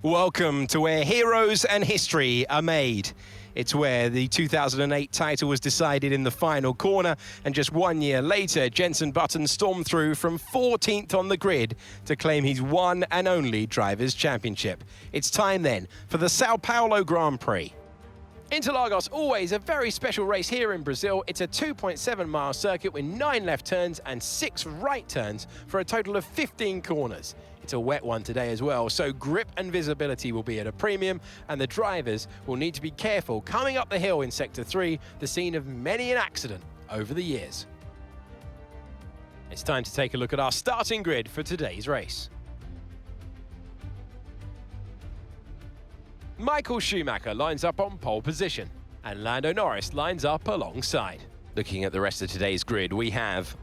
Welcome to where heroes and history are made. It's where the 2008 title was decided in the final corner, and just 1 year later, Jenson Button stormed through from 14th on the grid to claim his one and only Drivers' Championship. It's time then for the São Paulo Grand Prix. Interlagos, always a very special race here in Brazil. It's a 2.7-mile circuit with 9 left turns and 6 right turns for a total of 15 corners. It's a wet one today as well, so grip and visibility will be at a premium, and the drivers will need to be careful coming up the hill in Sector 3, the scene of many an accident over the years. It's time to take a look at our starting grid for today's race. Michael Schumacher lines up on pole position, and Lando Norris lines up alongside. Looking at the rest of today's grid, we have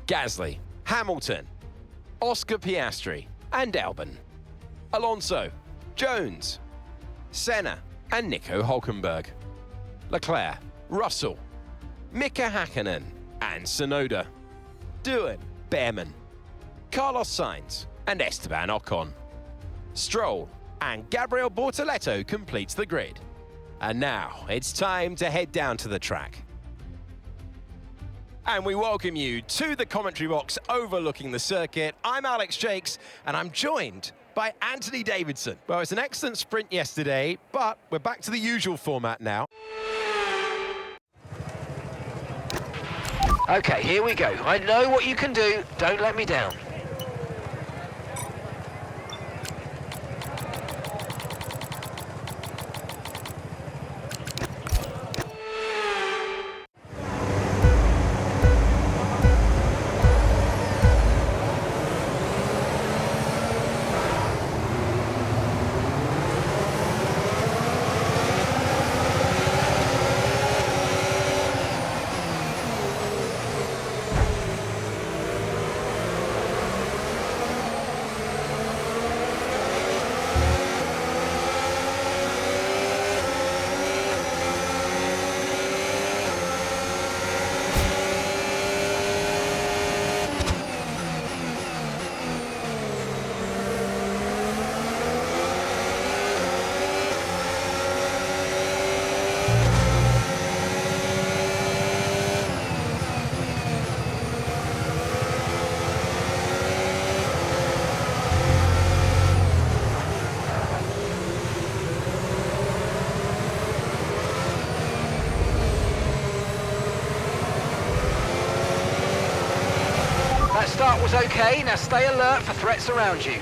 Gasly, Hamilton, Oscar Piastri, and Albon, Alonso, Jones, Senna, and Nico Hülkenberg, Leclerc, Russell, Mika Häkkinen, and Tsunoda, Doohan, Behrman, Carlos Sainz, and Esteban Ocon. Stroll and Gabriel Bortoleto completes the grid. And now it's time to head down to the track. And we welcome you to the commentary box overlooking the circuit. I'm Alex Jakes, and I'm joined by Anthony Davidson. Well, it's an excellent sprint yesterday, but we're back to the usual format now. Okay, here we go. I know what you can do. Don't let me down. That start was okay, now stay alert for threats around you.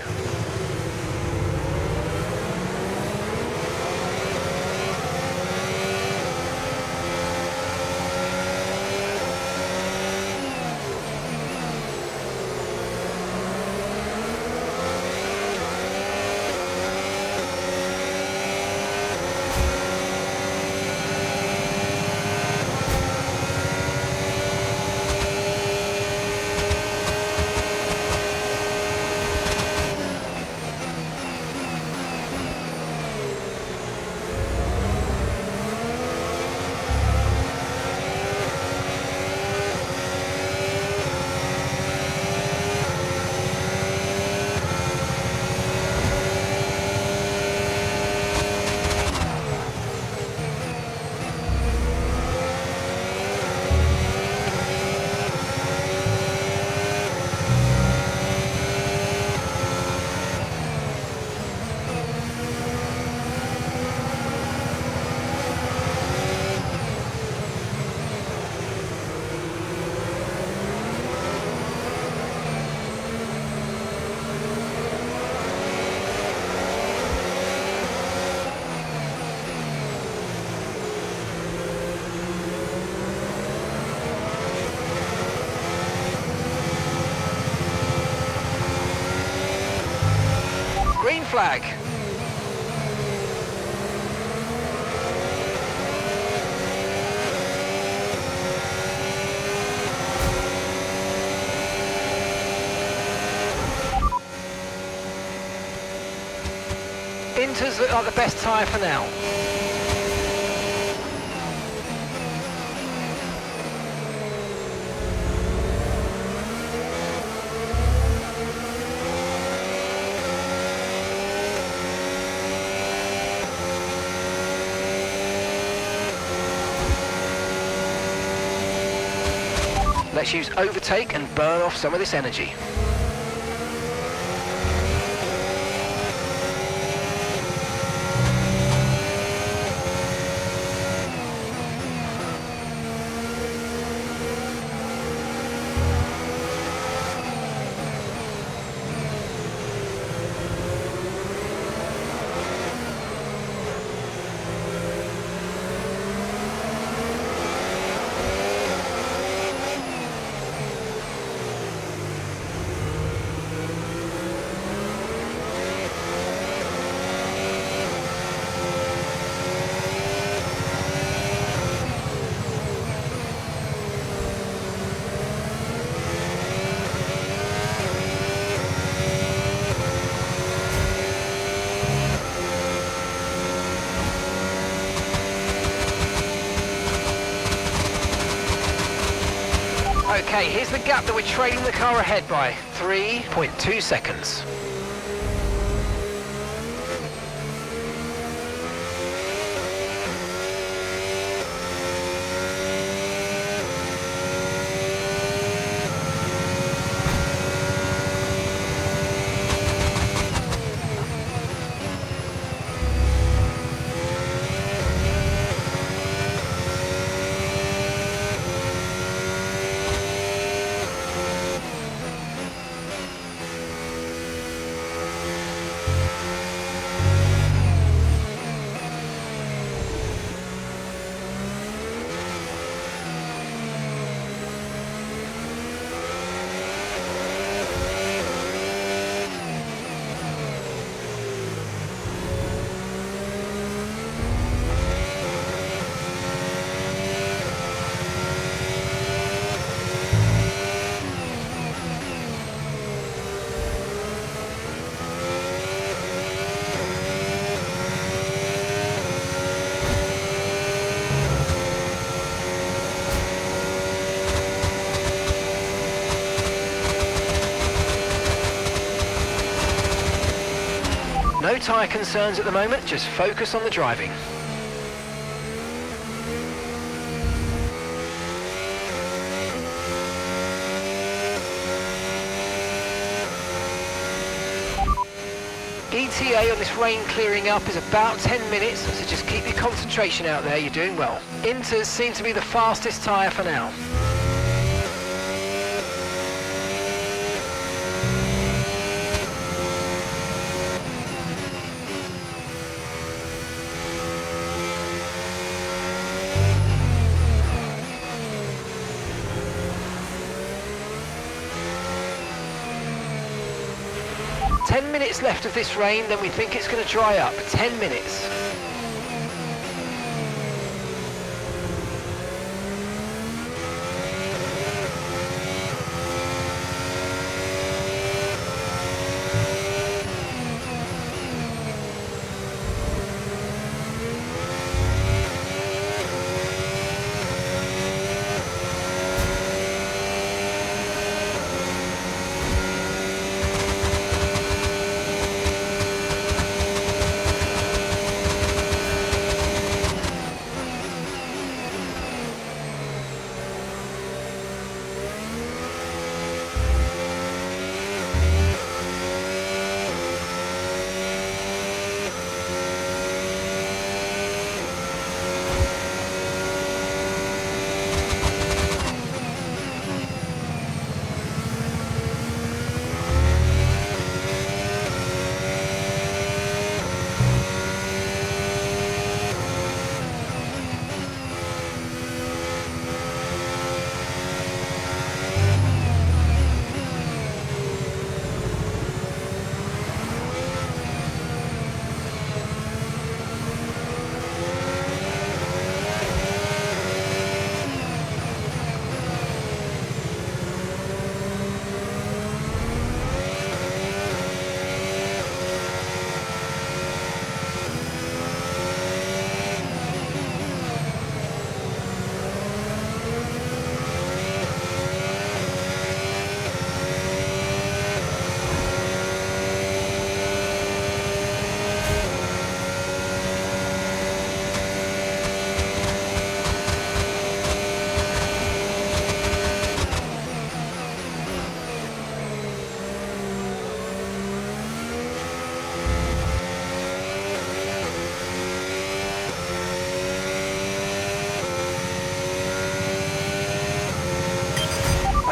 Green flag. Inters look like the best tyre for now. let's use overtake and burn off some of this energy. Okay, here's the gap that we're trailing the car ahead by, 3.2 seconds. No tyre concerns at the moment, just focus on the driving. ETA on this rain clearing up is about 10 minutes, so just keep your concentration out there, you're doing well. Inters seem to be the fastest tyre for now. Ten minutes left of this rain, then we think it's going to dry up. 10 minutes.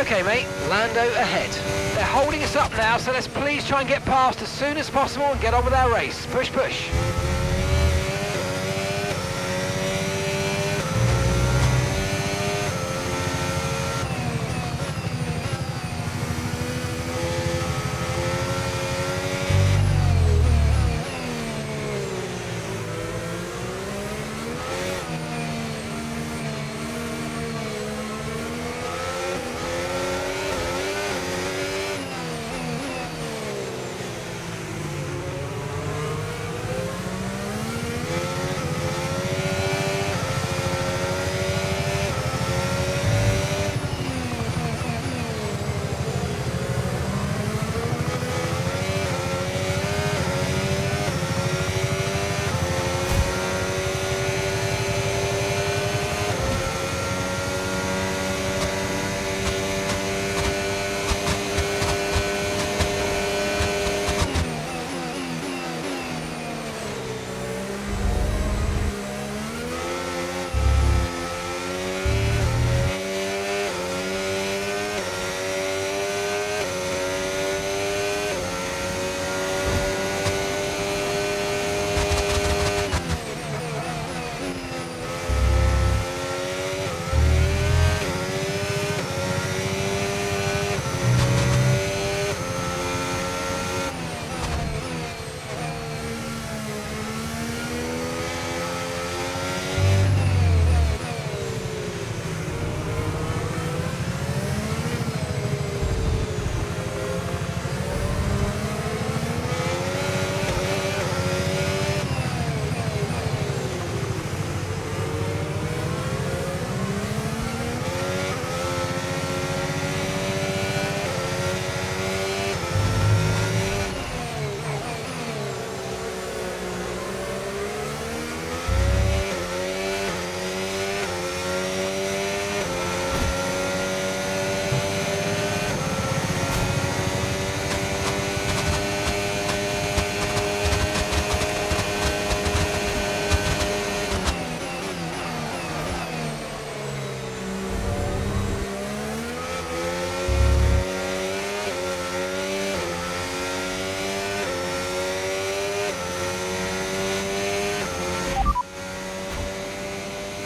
Okay, mate, Lando ahead. They're holding us up now, so let's please try and get past as soon as possible and get on with our race. Push, push.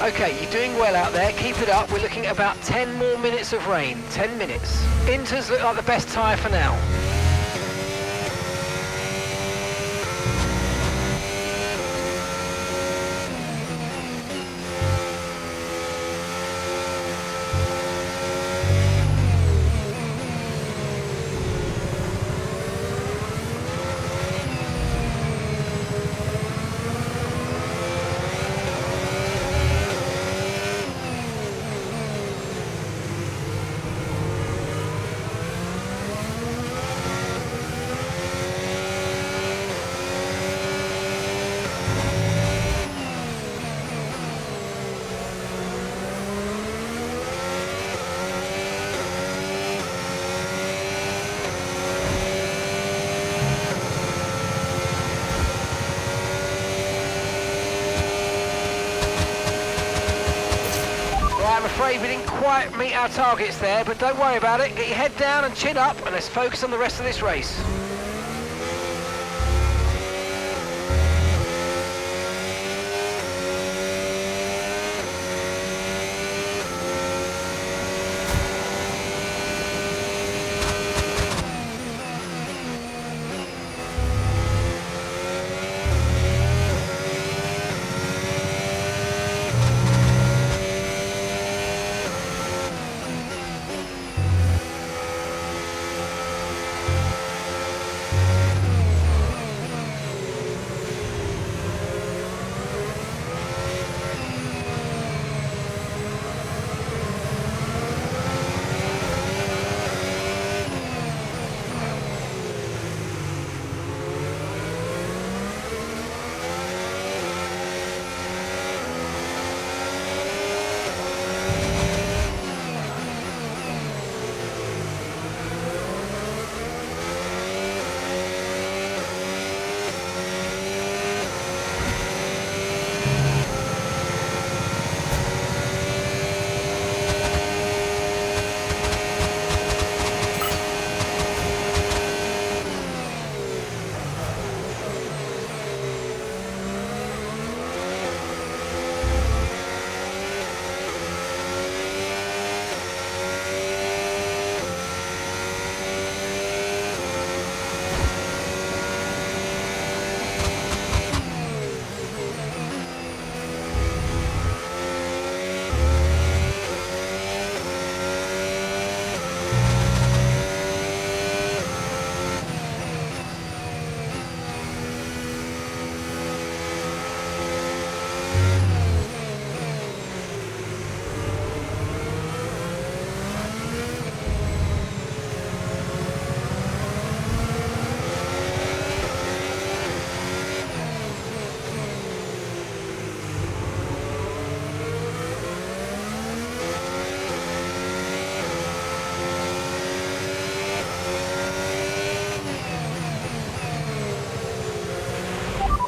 Okay, you're doing well out there. Keep it up. We're looking at about 10 more minutes of rain. 10 minutes. Inters look like the best tyre for now. I'm afraid we didn't quite meet our targets there, but don't worry about it. Get your head down and chin up, and let's focus on the rest of this race.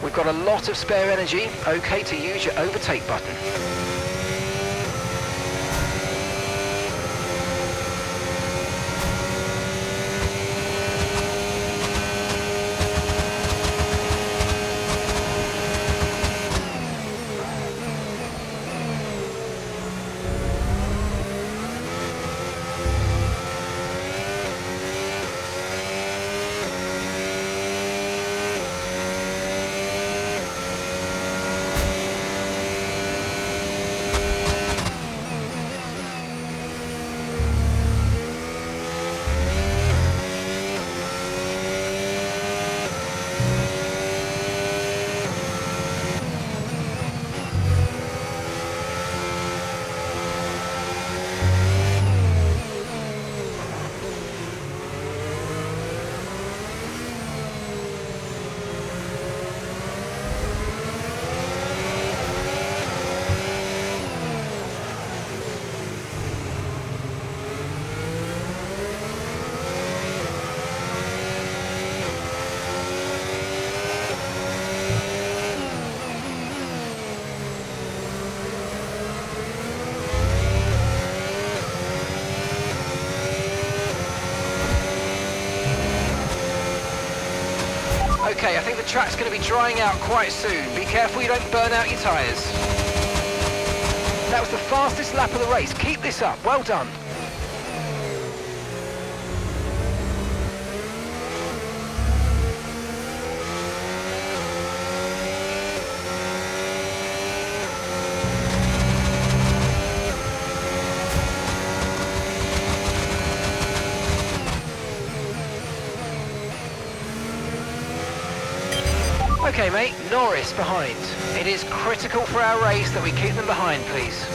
We've got a lot of spare energy, okay to use your overtake button. Okay, I think the track's going to be drying out quite soon. Be careful you don't burn out your tyres. That was the fastest lap of the race. Keep this up. Well done. Okay mate, Norris behind. It is critical for our race that we keep them behind, please.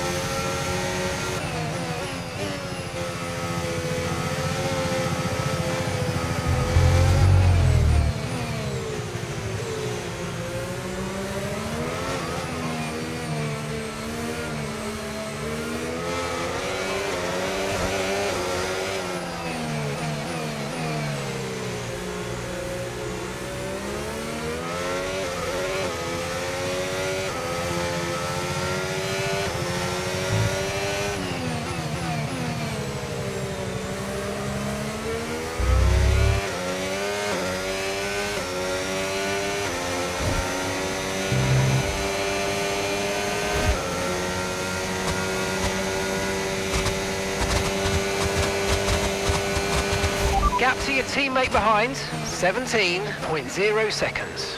Gap to your teammate behind, 17.0 seconds.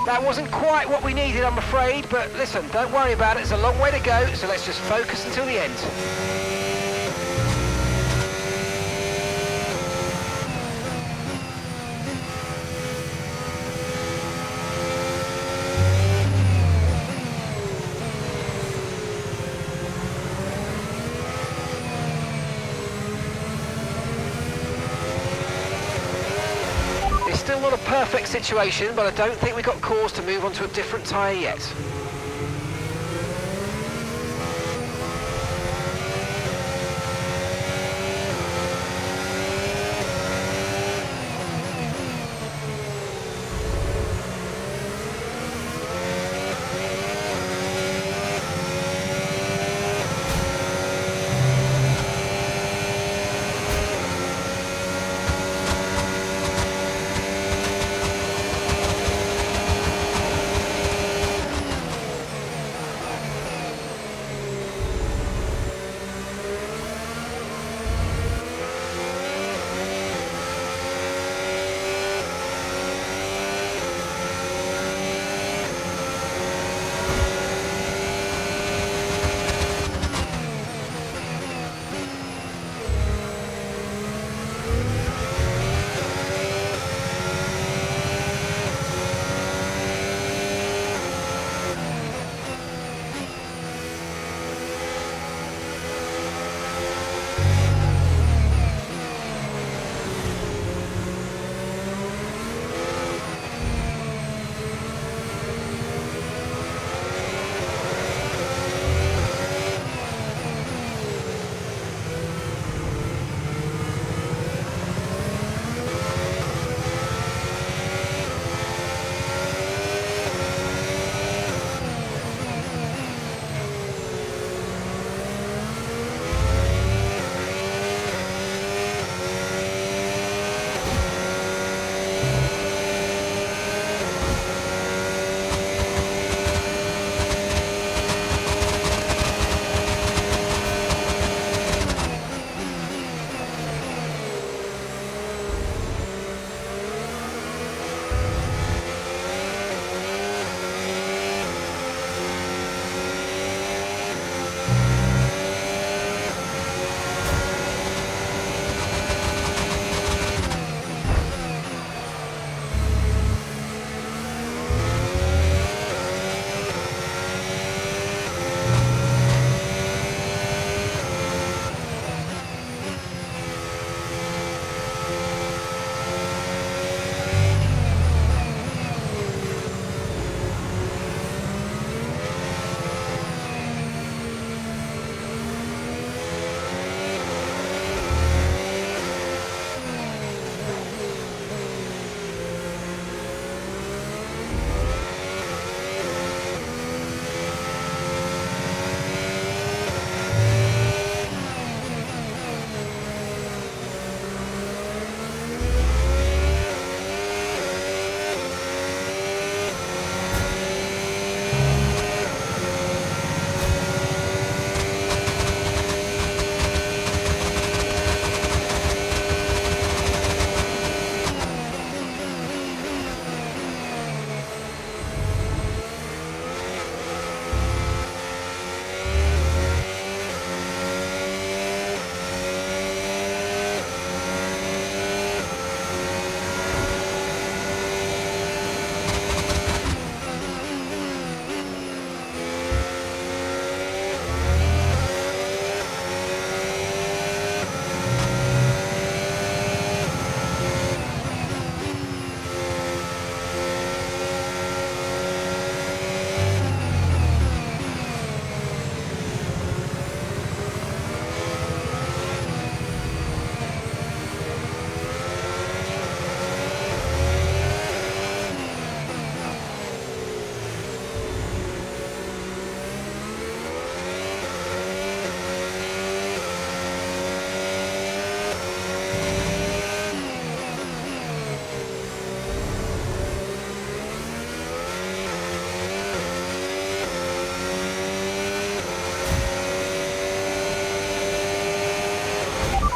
That wasn't quite what we needed, I'm afraid, but listen, don't worry about it. It's a long way to go, so let's just focus until the end. Still not a perfect situation, but I don't think we've got cause to move on to a different tyre yet.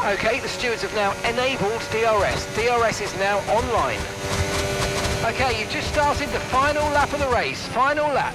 Okay, the stewards have now enabled DRS. DRS is now online. Okay, you've just started the final lap of the race. Final lap.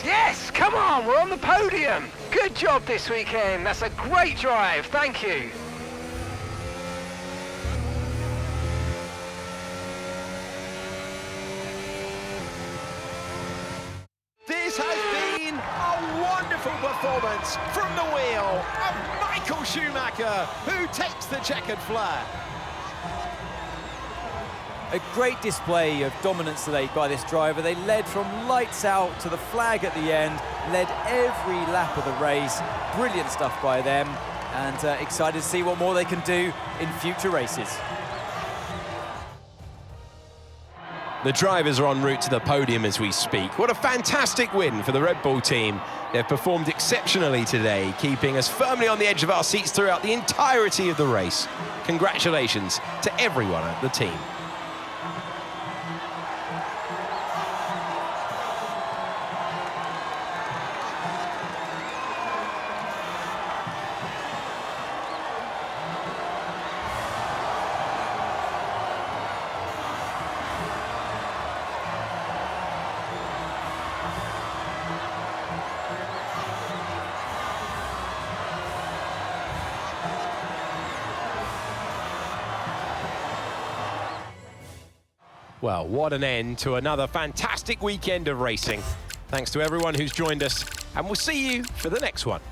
Yes, come on, we're on the podium. Good job this weekend. That's a great drive. Thank you. This has been a wonderful performance from the wheel of Michael Schumacher, who takes the checkered flag. A great display of dominance today by this driver. They led from lights out to the flag at the end, led every lap of the race. Brilliant stuff by them, and excited to see what more they can do in future races. The drivers are en route to the podium as we speak. What a fantastic win for the Red Bull team. They've performed exceptionally today, keeping us firmly on the edge of our seats throughout the entirety of the race. Congratulations to everyone at the team. Well, what an end to another fantastic weekend of racing. Thanks to everyone who's joined us, and we'll see you for the next one.